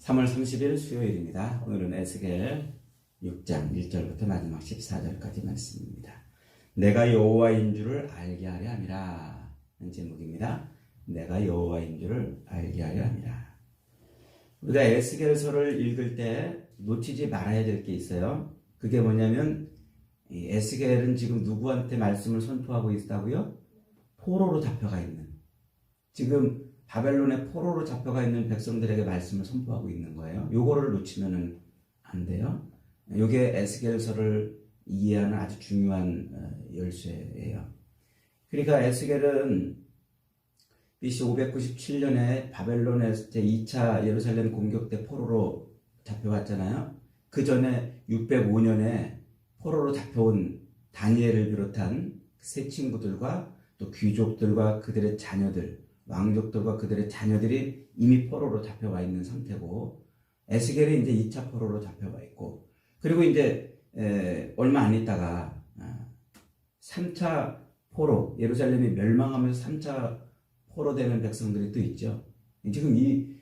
3월 30일 수요일입니다. 오늘은 에스겔 6장 1절부터 마지막 14절까지 말씀입니다. 내가 여호와인 줄을 알게 하려 함이라 하는 제목입니다. 내가 여호와인 줄을 알게 하려 함이라. 우리가 에스겔서를 읽을 때 놓치지 말아야 될 게 있어요. 그게 뭐냐면 이 에스겔은 지금 누구한테 말씀을 선포하고 있다고요? 포로로 잡혀가 있는, 지금 바벨론의 포로로 잡혀가 있는 백성들에게 말씀을 선포하고 있는 거예요. 요거를 놓치면 안 돼요. 요게 에스겔서를 이해하는 아주 중요한 열쇠예요. 그러니까 에스겔은 BC 597년에 바벨론의 제2차 예루살렘 공격 때 포로로 잡혀왔잖아요. 그 전에 605년에 포로로 잡혀온 다니엘을 비롯한 세 친구들과 또 귀족들과 그들의 자녀들, 왕족들과 그들의 자녀들이 이미 포로로 잡혀와 있는 상태고, 에스겔이 이제 2차 포로로 잡혀와 있고, 그리고 이제 얼마 안 있다가 3차 포로, 예루살렘이 멸망하면서 3차 포로 되는 백성들이 또 있죠. 지금 이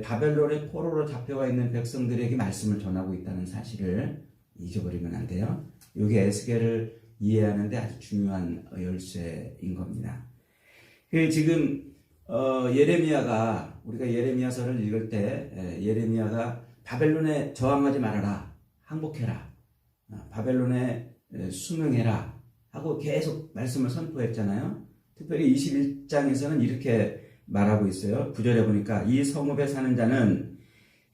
바벨론의 포로로 잡혀와 있는 백성들에게 말씀을 전하고 있다는 사실을 잊어버리면 안 돼요. 이게 에스겔을 이해하는데 아주 중요한 열쇠인 겁니다. 지금 예레미야가, 우리가 예레미야서를 읽을 때 예레미야가 바벨론에 저항하지 말아라, 항복해라, 바벨론에 순응해라 하고 계속 말씀을 선포했잖아요. 특별히 21장에서는 이렇게 말하고 있어요. 9절에 보니까 이 성읍에 사는 자는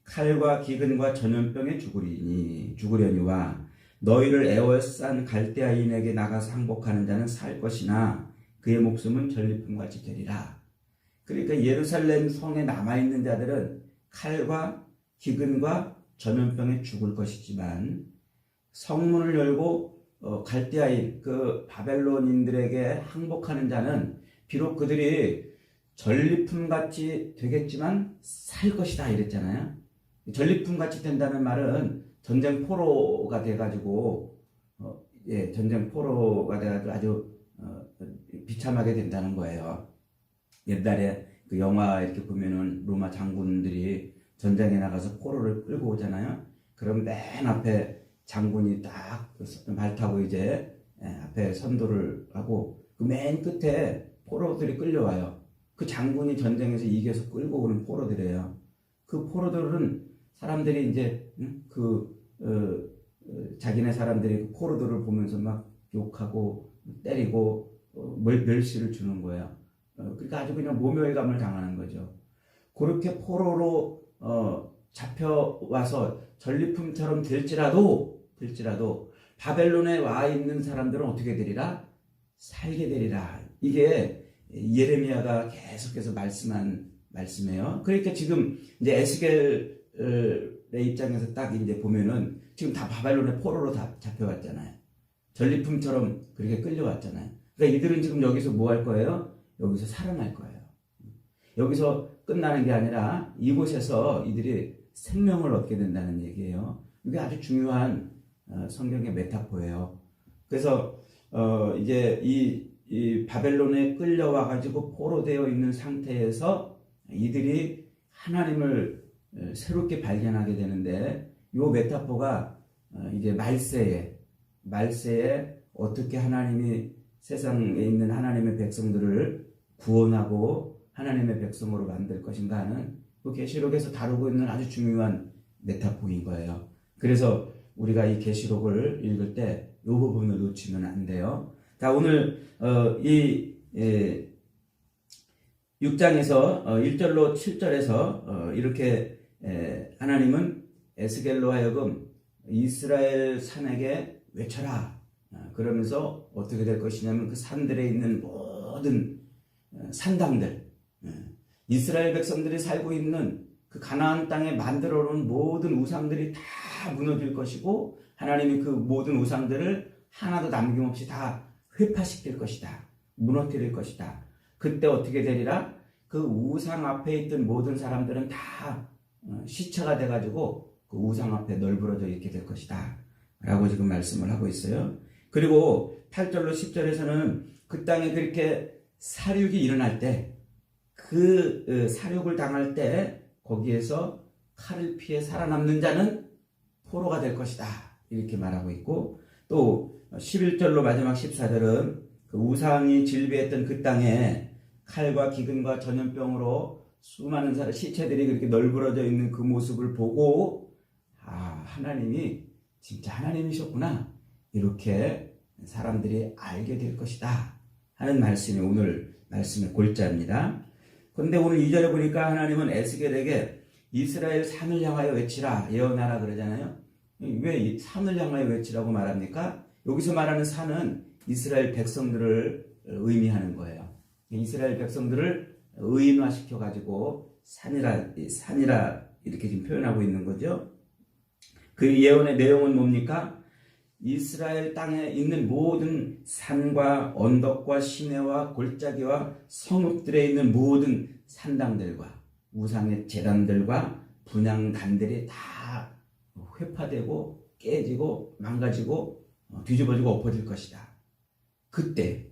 칼과 기근과 전염병에 죽으려니와 너희를 에워싼 갈대아인에게 나가서 항복하는 자는 살 것이나 그의 목숨은 전리품같이 되리라. 그러니까 예루살렘 성에 남아있는 자들은 칼과 기근과 전염병에 죽을 것이지만, 성문을 열고 갈대아인 그 바벨론인들에게 항복하는 자는 비록 그들이 전리품같이 되겠지만 살 것이다 이랬잖아요. 전리품같이 된다는 말은 전쟁 포로가 돼가지고 전쟁 포로가 돼가지고 아주 비참하게 된다는 거예요. 옛날에 그 영화 이렇게 보면은 로마 장군들이 전쟁에 나가서 포로를 끌고 오잖아요. 그럼 맨 앞에 장군이 딱 말 타고 이제 앞에 선도를 하고 그 맨 끝에 포로들이 끌려와요. 그 장군이 전쟁에서 이겨서 끌고 오는 포로들이에요. 그 포로들은 사람들이 이제 자기네 사람들이 그 포로들을 보면서 막 욕하고 때리고 멸시를 주는 거예요. 그러니까 아주 그냥 모멸감을 당하는 거죠. 그렇게 포로로 잡혀와서 전리품처럼 될지라도 바벨론에 와 있는 사람들은 어떻게 되리라? 살게 되리라. 이게 예레미야가 계속해서 말씀한 말씀이에요. 그러니까 지금 이제 에스겔의 입장에서 딱 이제 보면은 지금 다 바벨론의 포로로 다 잡혀왔잖아요. 전리품처럼 그렇게 끌려왔잖아요. 그러니까 이들은 지금 여기서 뭐 할 거예요? 여기서 살아날 거예요. 여기서 끝나는 게 아니라 이곳에서 이들이 생명을 얻게 된다는 얘기예요. 이게 아주 중요한 성경의 메타포예요. 그래서 이제 이 바벨론에 끌려와 가지고 포로되어 있는 상태에서 이들이 하나님을 새롭게 발견하게 되는데, 이 메타포가 이제 말세에 어떻게 하나님이 세상에 있는 하나님의 백성들을 구원하고 하나님의 백성으로 만들 것인가 하는 그 계시록에서 다루고 있는 아주 중요한 메타포인 거예요. 그래서 우리가 이 계시록을 읽을 때 이 부분을 놓치면 안 돼요. 자, 오늘 이 6장에서 1절로 7절에서 이렇게 하나님은 에스겔로 하여금 이스라엘 산에게 외쳐라, 그러면서 어떻게 될 것이냐면 그 산들에 있는 모든 산당들, 이스라엘 백성들이 살고 있는 그 가나안 땅에 만들어 놓은 모든 우상들이 다 무너질 것이고, 하나님이 그 모든 우상들을 하나도 남김없이 다 회파시킬 것이다, 무너뜨릴 것이다. 그때 어떻게 되리라? 그 우상 앞에 있던 모든 사람들은 다 시체가 돼가지고 그 우상 앞에 널브러져 있게 될 것이다 라고 지금 말씀을 하고 있어요. 그리고 8절로 10절에서는 그 땅에 그렇게 사륙이 일어날 때, 그 사륙을 당할 때 거기에서 칼을 피해 살아남는 자는 포로가 될 것이다. 이렇게 말하고 있고, 또 11절로 마지막 14절은 그 우상이 질비했던 그 땅에 칼과 기근과 전염병으로 수많은 시체들이 그렇게 널브러져 있는 그 모습을 보고, 하나님이 진짜 하나님이셨구나, 이렇게 사람들이 알게 될 것이다 하는 말씀이 오늘 말씀의 골자입니다. 그런데 오늘 2절에 보니까 하나님은 에스겔에게 이스라엘 산을 향하여 외치라, 예언하라 그러잖아요. 왜 산을 향하여 외치라고 말합니까? 여기서 말하는 산은 이스라엘 백성들을 의미하는 거예요. 이스라엘 백성들을 의인화시켜 가지고 산이라 이렇게 지금 표현하고 있는 거죠. 그 예언의 내용은 뭡니까? 이스라엘 땅에 있는 모든 산과 언덕과 시내와 골짜기와 성읍들에 있는 모든 산당들과 우상의 제단들과 분향단들이 다 회파되고 깨지고 망가지고 뒤집어지고 엎어질 것이다. 그때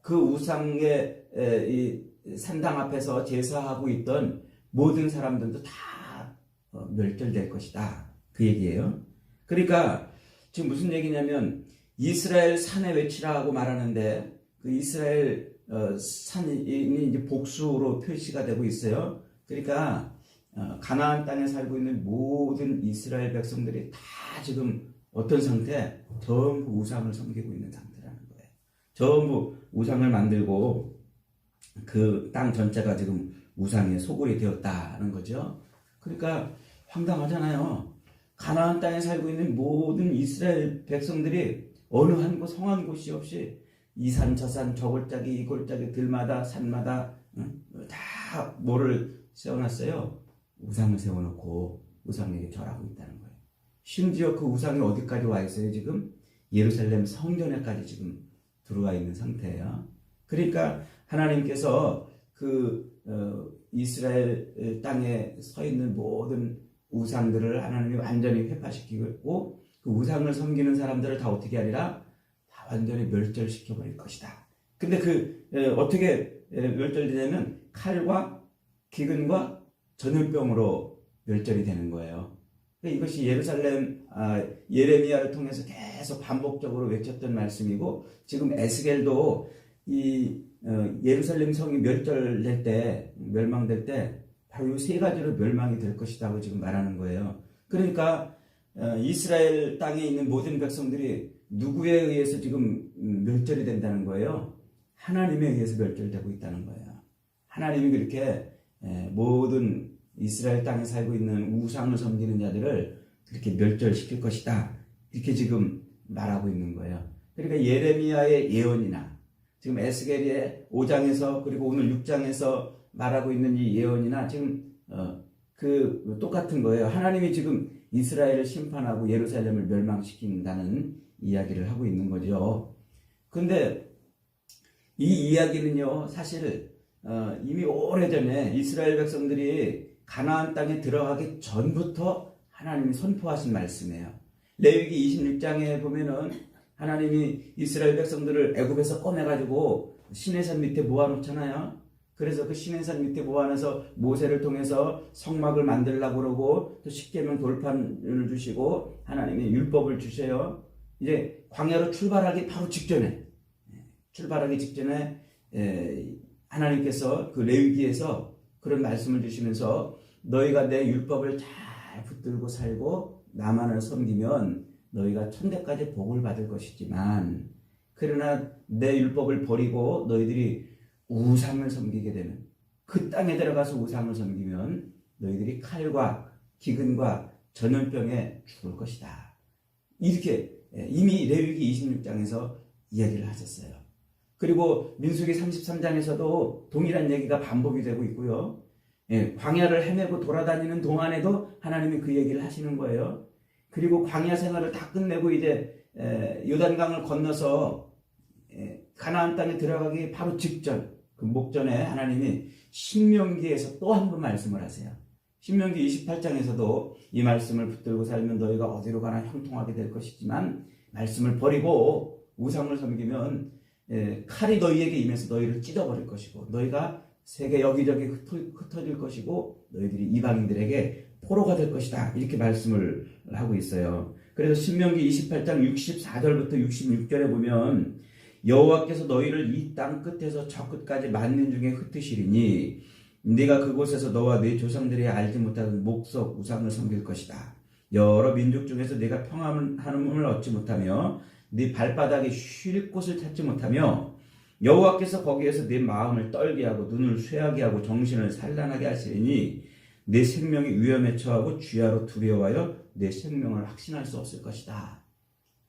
그 우상의 이 산당 앞에서 제사하고 있던 모든 사람들도 다 멸절될 것이다. 그 얘기예요. 그러니까 지금 무슨 얘기냐면 이스라엘 산에 외치라고 말하는데 그 이스라엘 산이 이제 복수로 표시가 되고 있어요. 그러니까 가나안 땅에 살고 있는 모든 이스라엘 백성들이 다 지금 어떤 상태? 전부 우상을 섬기고 있는 상태라는 거예요. 전부 우상을 만들고 그 땅 전체가 지금 우상의 소굴이 되었다는 거죠. 그러니까 황당하잖아요. 가나안 땅에 살고 있는 모든 이스라엘 백성들이 어느 한 곳 성한 곳이 없이 이 산 저 산 저 골짜기 이 골짜기 들마다 산마다 다 뭐를 세워놨어요? 우상을 세워놓고 우상에게 절하고 있다는 거예요. 심지어 그 우상이 어디까지 와 있어요? 지금 예루살렘 성전에까지 지금 들어와 있는 상태예요. 그러니까 하나님께서 이스라엘 땅에 서 있는 모든 우상들을 하나님이 완전히 회파시키고 그 우상을 섬기는 사람들을 다 어떻게 하리라? 다 완전히 멸절시켜 버릴 것이다. 근데 어떻게 멸절되냐면 칼과 기근과 전염병으로 멸절이 되는 거예요. 이것이 예레미야를 통해서 계속 반복적으로 외쳤던 말씀이고, 지금 에스겔도 예루살렘 성이 멸망될 때 바로 이 세 가지로 멸망이 될 것이라고 지금 말하는 거예요. 그러니까 이스라엘 땅에 있는 모든 백성들이 누구에 의해서 지금 멸절이 된다는 거예요? 하나님에 의해서 멸절되고 있다는 거예요. 하나님이 그렇게 모든 이스라엘 땅에 살고 있는 우상을 섬기는 자들을 그렇게 멸절시킬 것이다, 이렇게 지금 말하고 있는 거예요. 그러니까 예레미야의 예언이나 지금 에스겔의 5장에서 그리고 오늘 6장에서 말하고 있는 이 예언이나 지금 똑같은 거예요. 하나님이 지금 이스라엘을 심판하고 예루살렘을 멸망시킨다는 이야기를 하고 있는 거죠. 그런데 이 이야기는요, 사실 이미 오래전에 이스라엘 백성들이 가나안 땅에 들어가기 전부터 하나님이 선포하신 말씀이에요. 레위기 26장에 보면은 하나님이 이스라엘 백성들을 애굽에서 꺼내가지고 시내산 밑에 모아놓잖아요. 그래서 그 시내산 밑에 모아놔서 모세를 통해서 성막을 만들려고 그러고 또 십계명 돌판을 주시고 하나님이 율법을 주셔요. 이제 광야로 출발하기 바로 직전에 하나님께서 그 레위기에서 그런 말씀을 주시면서 너희가 내 율법을 잘 붙들고 살고 나만을 섬기면 너희가 천대까지 복을 받을 것이지만, 그러나 내 율법을 버리고 너희들이 우상을 섬기게 되면, 그 땅에 들어가서 우상을 섬기면 너희들이 칼과 기근과 전염병에 죽을 것이다. 이렇게 이미 레위기 26장에서 이야기를 하셨어요. 그리고 민수기 33장에서도 동일한 얘기가 반복이 되고 있고요. 광야를 헤매고 돌아다니는 동안에도 하나님이 그 얘기를 하시는 거예요. 그리고 광야 생활을 다 끝내고 이제 요단강을 건너서 가나안 땅에 들어가기 바로 직전, 그 목전에 하나님이 신명기에서 또 한 번 말씀을 하세요. 신명기 28장에서도 이 말씀을 붙들고 살면 너희가 어디로 가나 형통하게 될 것이지만, 말씀을 버리고 우상을 섬기면 칼이 너희에게 임해서 너희를 찢어버릴 것이고, 너희가 세계 여기저기 흩어질 것이고, 너희들이 이방인들에게 포로가 될 것이다. 이렇게 말씀을 하고 있어요. 그래서 신명기 28장 64절부터 66절에 보면 여호와께서 너희를 이 땅 끝에서 저 끝까지 만년 중에 흩으시리니 네가 그곳에서 너와 네 조상들이 알지 못하는 목석 우상을 섬길 것이다. 여러 민족 중에서 네가 평안함을 얻지 못하며 네 발바닥에 쉴 곳을 찾지 못하며 여호와께서 거기에서 네 마음을 떨게 하고 눈을 쇠하게 하고 정신을 산란하게 하시리니 내 생명이 위험에 처하고 주야로 두려워하여 내 생명을 확신할 수 없을 것이다.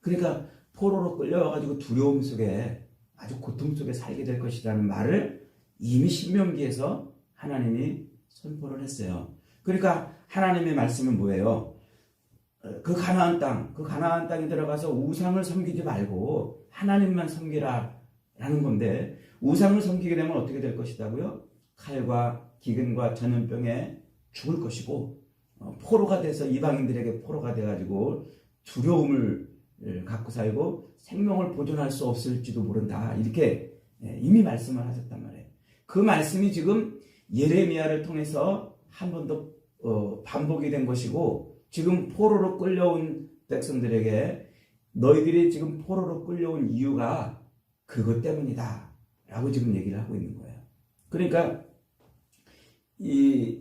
그러니까 포로로 끌려와가지고 두려움 속에 아주 고통 속에 살게 될 것이라는 말을 이미 신명기에서 하나님이 선포를 했어요. 그러니까 하나님의 말씀은 뭐예요? 그 가나안 땅에 들어가서 우상을 섬기지 말고 하나님만 섬기라 라는 건데, 우상을 섬기게 되면 어떻게 될 것이다고요? 칼과 기근과 전염병에 죽을 것이고, 포로가 돼서 이방인들에게 포로가 돼가지고 두려움을 갖고 살고 생명을 보존할 수 없을지도 모른다. 이렇게 이미 말씀을 하셨단 말이에요. 그 말씀이 지금 예레미야를 통해서 한 번 더 반복이 된 것이고, 지금 포로로 끌려온 백성들에게 너희들이 지금 포로로 끌려온 이유가 그것 때문이다 라고 지금 얘기를 하고 있는 거예요. 그러니까 이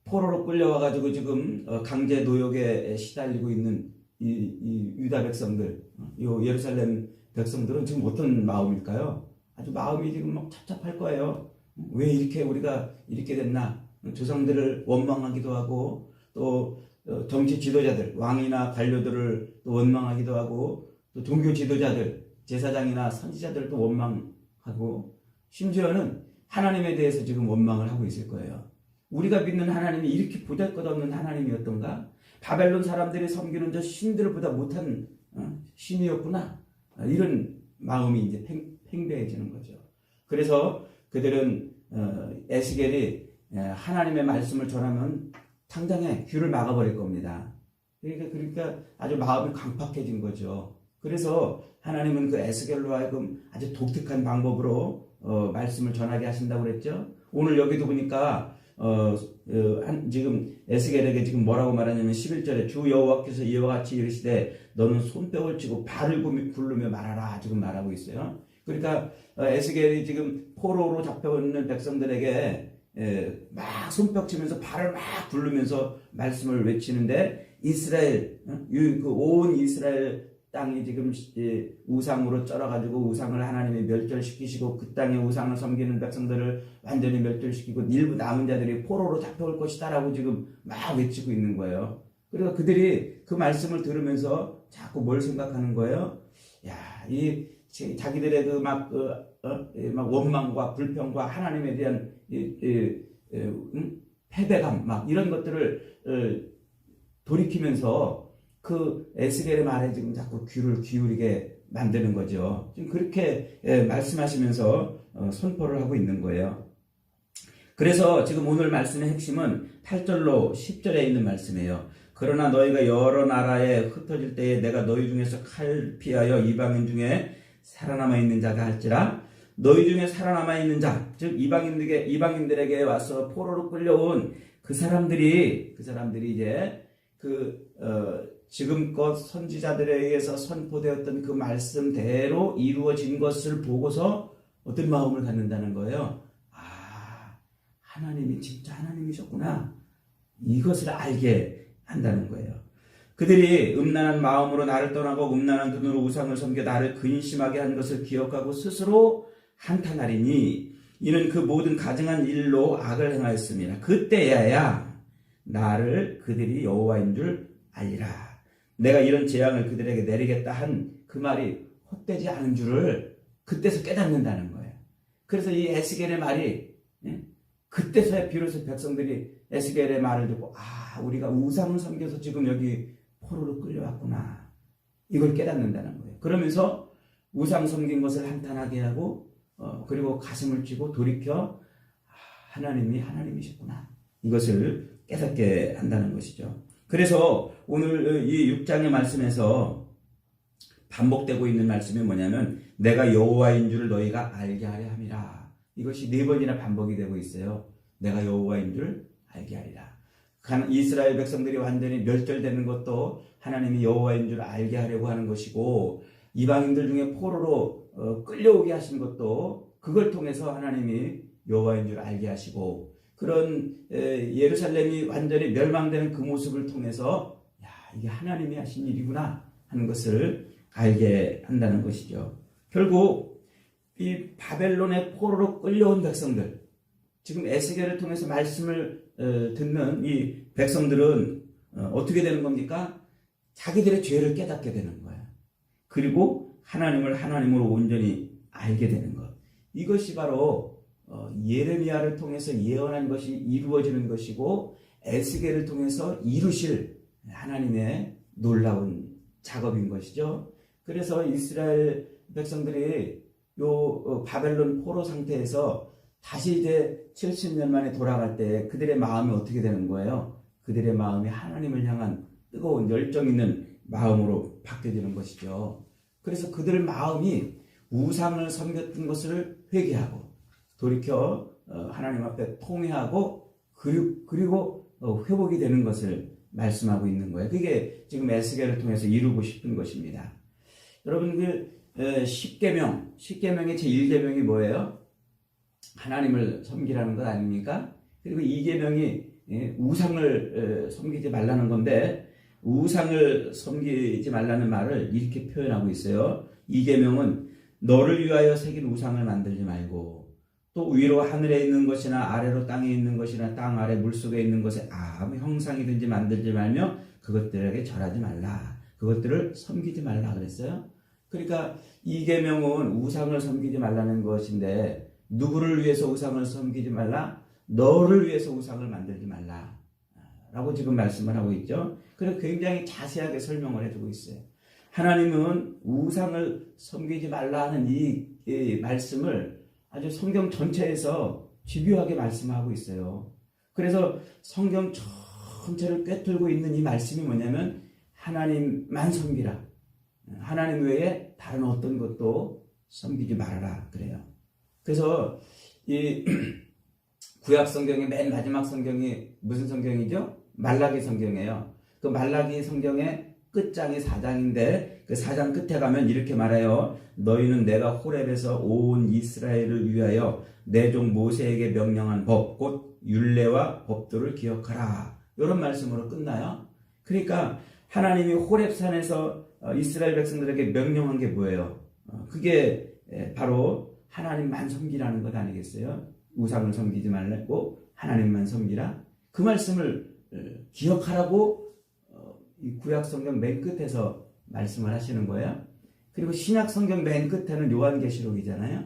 포로로 끌려와가지고 지금 강제 노역에 시달리고 있는 이 유다 백성들, 이 예루살렘 백성들은 지금 어떤 마음일까요? 아주 마음이 지금 막 착잡할 거예요. 왜 이렇게 우리가 이렇게 됐나? 조상들을 원망하기도 하고, 또 정치 지도자들, 왕이나 관료들을 또 원망하기도 하고, 또 종교 지도자들, 제사장이나 선지자들도 원망하고, 심지어는 하나님에 대해서 지금 원망을 하고 있을 거예요. 우리가 믿는 하나님이 이렇게 보잘것없는 하나님이었던가? 바벨론 사람들이 섬기는 저 신들보다 못한 신이었구나. 이런 마음이 이제 팽배해지는 거죠. 그래서 그들은 에스겔이 하나님의 말씀을 전하면 당장에 귀를 막아버릴 겁니다. 그러니까 아주 마음이 강팍해진 거죠. 그래서 하나님은 그 에스겔로 하여금 아주 독특한 방법으로 말씀을 전하게 하신다고 그랬죠. 오늘 여기도 보니까 지금 에스겔에게 지금 뭐라고 말하냐면 11절에 주 여호와께서 이와 같이 이르시되 너는 손뼉을 치고 발을 굴르며 말하라 지금 말하고 있어요. 그러니까 에스겔이 지금 포로로 잡혀있는 백성들에게 막 손뼉 치면서 발을 막 굴르면서 말씀을 외치는데, 이스라엘, 그 온 이스라엘 땅이 지금 우상으로 쩔어가지고 우상을 하나님이 멸절시키시고 그 땅에 우상을 섬기는 백성들을 완전히 멸절시키고 일부 남은 자들이 포로로 잡혀올 것이다 라고 지금 막 외치고 있는 거예요. 그래서 그들이 그 말씀을 들으면서 자꾸 뭘 생각하는 거예요? 자기들의 막 원망과 불평과 하나님에 대한 패배감 막 이런 것들을 돌이키면서 그 에스겔의 말에 지금 자꾸 귀를 기울이게 만드는 거죠. 지금 그렇게 말씀하시면서 선포를 하고 있는 거예요. 그래서 지금 오늘 말씀의 핵심은 8절로 10절에 있는 말씀이에요. 그러나 너희가 여러 나라에 흩어질 때에 내가 너희 중에서 칼 피하여 이방인 중에 살아남아 있는 자가 할지라, 너희 중에 살아남아 있는 자, 즉 이방인들에게 와서 포로로 끌려온 그 사람들이 이제 지금껏 선지자들에 의해서 선포되었던 그 말씀대로 이루어진 것을 보고서 어떤 마음을 갖는다는 거예요. 하나님이 진짜 하나님이셨구나. 이것을 알게 한다는 거예요. 그들이 음란한 마음으로 나를 떠나고 음란한 눈으로 우상을 섬겨 나를 근심하게 한 것을 기억하고 스스로 한탄하리니 이는 그 모든 가증한 일로 악을 행하였습니다. 그때야야 나를 그들이 여호와인 줄 알리라. 내가 이런 재앙을 그들에게 내리겠다 한 그 말이 헛되지 않은 줄을 그때서 깨닫는다는 거예요. 그래서 이 에스겔의 말이 그때서야 비로소 백성들이 에스겔의 말을 듣고 우리가 우상을 섬겨서 지금 여기 포로로 끌려왔구나. 이걸 깨닫는다는 거예요. 그러면서 우상 섬긴 것을 한탄하게 하고 그리고 가슴을 치고 돌이켜 하나님이 하나님이셨구나. 이것을 깨닫게 한다는 것이죠. 그래서 오늘 이 6장의 말씀에서 반복되고 있는 말씀이 뭐냐면 내가 여호와인 줄을 너희가 알게 하려 함이라. 이것이 4번이나 반복이 되고 있어요. 내가 여호와인 줄 알게 하리라. 이스라엘 백성들이 완전히 멸절되는 것도 하나님이 여호와인 줄 알게 하려고 하는 것이고, 이방인들 중에 포로로 끌려오게 하신 것도 그걸 통해서 하나님이 여호와인 줄 알게 하시고, 그런 예루살렘이 완전히 멸망되는 그 모습을 통해서 야, 이게 하나님이 하신 일이구나 하는 것을 알게 한다는 것이죠. 결국 이 바벨론의 포로로 끌려온 백성들, 지금 에스겔을 통해서 말씀을 듣는 이 백성들은 어떻게 되는 겁니까? 자기들의 죄를 깨닫게 되는 거예요. 그리고 하나님을 하나님으로 온전히 알게 되는 것. 이것이 바로 예레미야를 통해서 예언한 것이 이루어지는 것이고, 에스겔을 통해서 이루실 하나님의 놀라운 작업인 것이죠. 그래서 이스라엘 백성들이 요 바벨론 포로 상태에서 다시 이제 70년 만에 돌아갈 때 그들의 마음이 어떻게 되는 거예요? 그들의 마음이 하나님을 향한 뜨거운 열정 있는 마음으로 바뀌어지는 것이죠. 그래서 그들 마음이 우상을 섬겼던 것을 회개하고 돌이켜 하나님 앞에 통회하고 그리고 회복이 되는 것을 말씀하고 있는 거예요. 그게 지금 에스겔을 통해서 이루고 싶은 것입니다. 여러분, 그 십계명의 제1계명이 뭐예요? 하나님을 섬기라는 것 아닙니까? 그리고 2계명이 우상을 섬기지 말라는 건데, 우상을 섬기지 말라는 말을 이렇게 표현하고 있어요. 2계명은 너를 위하여 새긴 우상을 만들지 말고, 또 위로 하늘에 있는 것이나 아래로 땅에 있는 것이나 땅 아래 물속에 있는 것에 아무 형상이든지 만들지 말며 그것들에게 절하지 말라. 그것들을 섬기지 말라 그랬어요. 그러니까 2계명은 우상을 섬기지 말라는 것인데, 누구를 위해서 우상을 섬기지 말라? 너를 위해서 우상을 만들지 말라 라고 지금 말씀을 하고 있죠. 그래서 굉장히 자세하게 설명을 해주고 있어요. 하나님은 우상을 섬기지 말라 하는 이 말씀을 아주 성경 전체에서 집요하게 말씀하고 있어요. 그래서 성경 전체를 꿰뚫고 있는 이 말씀이 뭐냐면, 하나님만 섬기라. 하나님 외에 다른 어떤 것도 섬기지 말아라 그래요. 그래서 이 구약 성경의 맨 마지막 성경이 무슨 성경이죠? 말라기 성경이에요. 그 말라기 성경의 끝장이 4장인데 그 4장 끝에 가면 이렇게 말해요. 너희는 내가 호렙에서 온 이스라엘을 위하여 내 종 모세에게 명령한 법, 곧 율례와 법도를 기억하라. 이런 말씀으로 끝나요. 그러니까 하나님이 호렙산에서 이스라엘 백성들에게 명령한 게 뭐예요? 그게 바로 하나님만 섬기라는 것 아니겠어요? 우상을 섬기지 말고 하나님만 섬기라. 그 말씀을 기억하라고 이 구약 성경 맨 끝에서 말씀을 하시는 거예요. 그리고 신약 성경 맨 끝에는 요한계시록이잖아요.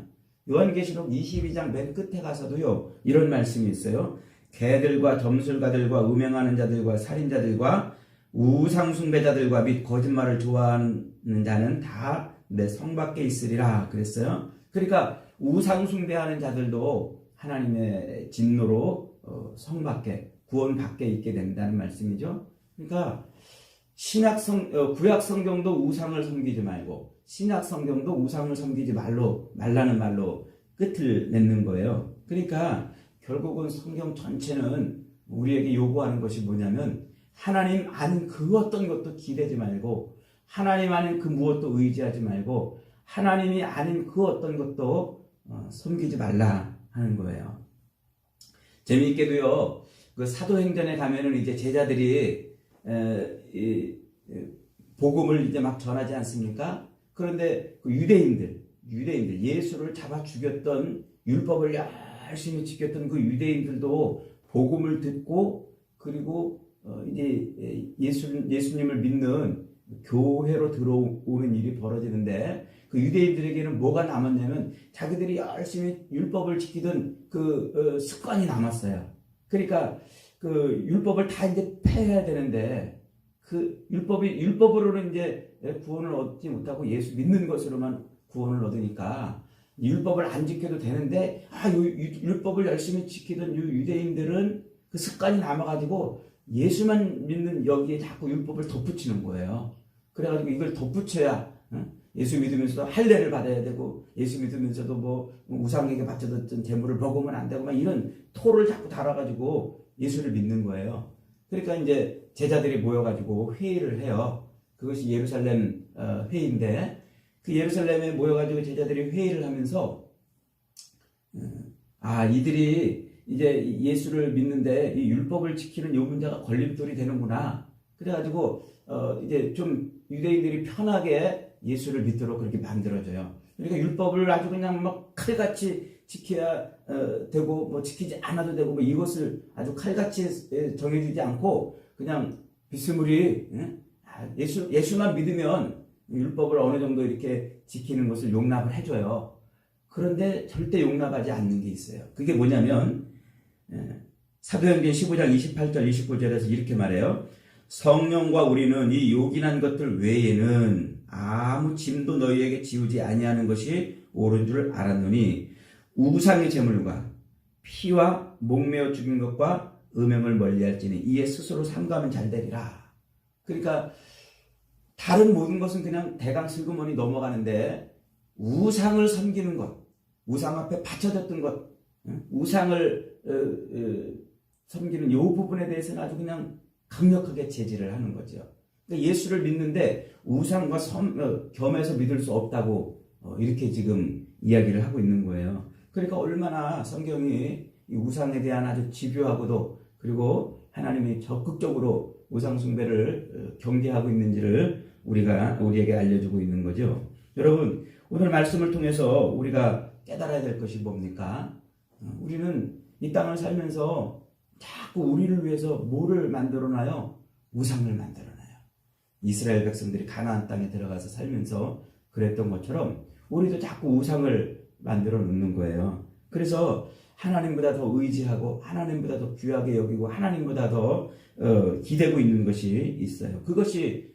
요한계시록 22장 맨 끝에 가서도요, 이런 말씀이 있어요. 개들과 점술가들과 음행하는 자들과 살인자들과 우상 숭배자들과 및 거짓말을 좋아하는 자는 다 내 성 밖에 있으리라 그랬어요. 그러니까 우상 숭배하는 자들도 하나님의 진노로 성 밖에, 구원 밖에 있게 된다는 말씀이죠. 그러니까 구약 성경도 우상을 섬기지 말고 신약 성경도 우상을 섬기지 말라는 말로 끝을 맺는 거예요. 그러니까 결국은 성경 전체는 우리에게 요구하는 것이 뭐냐면, 하나님 아닌 그 어떤 것도 기대지 말고, 하나님 아닌 그 무엇도 의지하지 말고, 하나님이 아닌 그 어떤 것도 섬기지 말라 하는 거예요. 재미있게도요, 그 사도행전에 가면은 이제 제자들이 복음을 이제 막 전하지 않습니까? 그런데 그 유대인들 예수를 잡아 죽였던, 율법을 열심히 지켰던 그 유대인들도 복음을 듣고, 그리고 이제 예수님을 믿는 교회로 들어오는 일이 벌어지는데, 그 유대인들에게는 뭐가 남았냐면 자기들이 열심히 율법을 지키던 그 습관이 남았어요. 그러니까 그 율법을 다 이제 폐해야 되는데, 그 율법으로는 이제 구원을 얻지 못하고 예수 믿는 것으로만 구원을 얻으니까 율법을 안 지켜도 되는데, 율법을 열심히 지키던 유대인들은 그 습관이 남아가지고 예수만 믿는 여기에 자꾸 율법을 덧붙이는 거예요. 그래가지고 이걸 덧붙여야 예수 믿으면서도 할례를 받아야 되고, 예수 믿으면서도 뭐 우상에게 바쳐졌던 제물을 먹으면 안 되고, 막 이런 토를 자꾸 달아가지고 예수를 믿는 거예요. 그러니까 이제 제자들이 모여가지고 회의를 해요. 그것이 예루살렘 회의인데 그 예루살렘에 모여가지고 제자들이 회의를 하면서 이들이 이제 예수를 믿는데 이 율법을 지키는 요 문제가 걸림돌이 되는구나. 그래가지고 이제 좀 유대인들이 편하게 예수를 믿도록 그렇게 만들어져요. 그러니까 율법을 아주 그냥 막 칼같이 지켜야 되고 뭐 지키지 않아도 되고 뭐 이것을 아주 칼같이 정해주지 않고 그냥 비스무리 예수만 믿으면 율법을 어느 정도 이렇게 지키는 것을 용납을 해줘요. 그런데 절대 용납하지 않는 게 있어요. 그게 뭐냐면 사도행전 15장 28절 29절에서 이렇게 말해요. 성령과 우리는 이 요긴한 것들 외에는 아무 짐도 너희에게 지우지 아니하는 것이 옳은 줄 알았노니 우상의 제물과 피와 목매어 죽인 것과 음행을 멀리할지니 이에 스스로 삼가하면 잘 되리라. 그러니까 다른 모든 것은 그냥 대강 슬그머니 넘어가는데 우상을 섬기는 것, 우상 앞에 바쳐졌던 것, 우상을 섬기는 이 부분에 대해서는 아주 그냥 강력하게 제지를 하는 거죠. 그러니까 예수를 믿는데 우상과 겸해서 믿을 수 없다고 이렇게 지금 이야기를 하고 있는 거예요. 그러니까 얼마나 성경이 이 우상에 대한 아주 집요하고도 그리고 하나님이 적극적으로 우상 숭배를 경계하고 있는지를 우리에게 알려주고 있는 거죠. 여러분, 오늘 말씀을 통해서 우리가 깨달아야 될 것이 뭡니까? 우리는 이 땅을 살면서 자꾸 우리를 위해서 뭐를 만들어놔요? 우상을 만들어놔요. 이스라엘 백성들이 가나안 땅에 들어가서 살면서 그랬던 것처럼 우리도 자꾸 우상을 만들어 놓는 거예요. 그래서 하나님보다 더 의지하고 하나님보다 더 귀하게 여기고 하나님보다 더 기대고 있는 것이 있어요. 그것이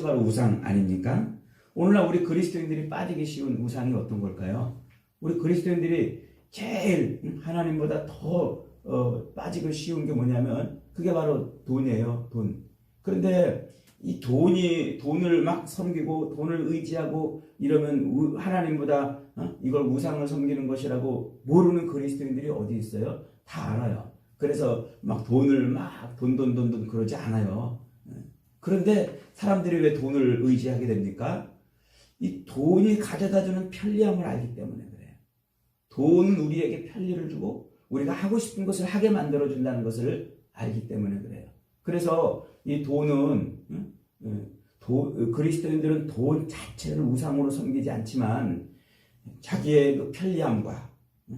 바로 우상 아닙니까? 오늘날 우리 그리스도인들이 빠지기 쉬운 우상이 어떤 걸까요? 우리 그리스도인들이 제일 하나님보다 더 빠지기 쉬운 게 뭐냐면 그게 바로 돈이에요. 돈. 그런데 이 돈을 막 섬기고 돈을 의지하고 이러면 하나님보다 이걸 우상을 섬기는 것이라고 모르는 그리스도인들이 어디 있어요? 다 알아요. 그래서 막 돈을 막 돈 그러지 않아요. 그런데 사람들이 왜 돈을 의지하게 됩니까? 이 돈이 가져다주는 편리함을 알기 때문에 그래요. 돈은 우리에게 편리를 주고 우리가 하고 싶은 것을 하게 만들어준다는 것을 알기 때문에 그래요. 그래서 이 돈은 그리스도인들은 돈 자체를 우상으로 섬기지 않지만 자기의 그 편리함과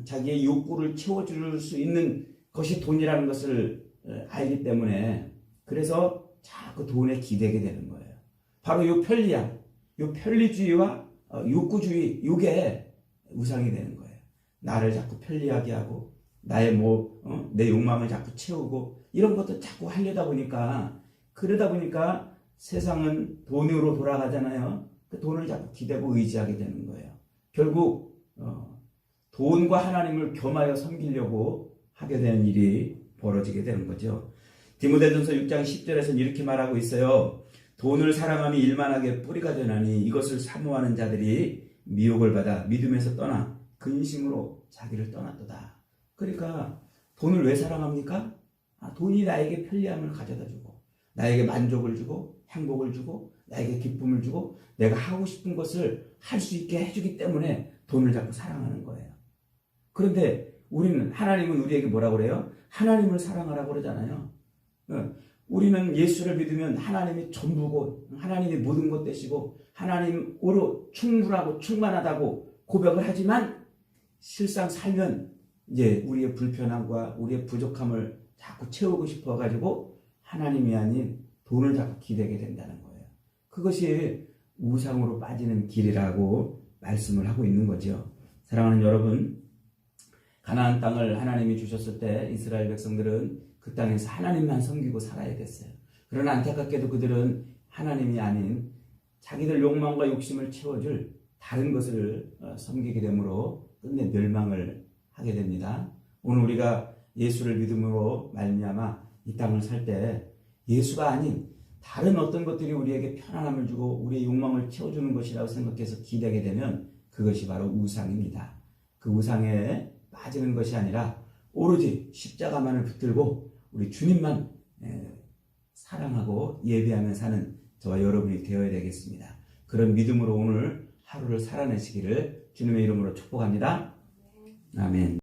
자기의 욕구를 채워줄 수 있는 것이 돈이라는 것을 알기 때문에 그래서 자꾸 돈에 기대게 되는 거예요. 바로 이 편리함, 이 편리주의와 욕구주의, 이게 우상이 되는 거예요. 나를 자꾸 편리하게 하고 나의 내 욕망을 자꾸 채우고 이런 것도 자꾸 하려다 보니까 그러다 보니까 세상은 돈으로 돌아가잖아요. 그 돈을 자꾸 기대고 의지하게 되는 거예요. 결국 돈과 하나님을 겸하여 섬기려고 하게 되는 일이 벌어지게 되는 거죠. 디모데전서 6장 10절에서는 이렇게 말하고 있어요. 돈을 사랑함이 일만하게 뿌리가 되나니 이것을 사모하는 자들이 미혹을 받아 믿음에서 떠나 근심으로 자기를 떠났도다. 그러니까 돈을 왜 사랑합니까? 돈이 나에게 편리함을 가져다 주고 나에게 만족을 주고 행복을 주고 나에게 기쁨을 주고 내가 하고 싶은 것을 할 수 있게 해주기 때문에 돈을 자꾸 사랑하는 거예요. 그런데 하나님은 우리에게 뭐라고 그래요? 하나님을 사랑하라고 그러잖아요. 우리는 예수를 믿으면 하나님이 전부고 하나님이 모든 것 되시고 하나님으로 충분하고 충만하다고 고백을 하지만 실상 살면 이제 우리의 불편함과 우리의 부족함을 자꾸 채우고 싶어 가지고 하나님이 아닌 돈을 자꾸 기대게 된다는 거예요. 그것이 우상으로 빠지는 길이라고 말씀을 하고 있는 거죠. 사랑하는 여러분, 가나안 땅을 하나님이 주셨을 때 이스라엘 백성들은 그 땅에서 하나님만 섬기고 살아야 됐어요. 그러나 안타깝게도 그들은 하나님이 아닌 자기들 욕망과 욕심을 채워줄 다른 것을 섬기게 되므로 끝내 멸망을 하게 됩니다. 오늘 우리가 예수를 믿음으로 말미암아 이 땅을 살 때 예수가 아닌 다른 어떤 것들이 우리에게 편안함을 주고 우리의 욕망을 채워주는 것이라고 생각해서 기대게 되면 그것이 바로 우상입니다. 그 우상에 빠지는 것이 아니라 오로지 십자가만을 붙들고 우리 주님만 사랑하고 예배하며 사는 저와 여러분이 되어야 되겠습니다. 그런 믿음으로 오늘 하루를 살아내시기를 주님의 이름으로 축복합니다. 아멘.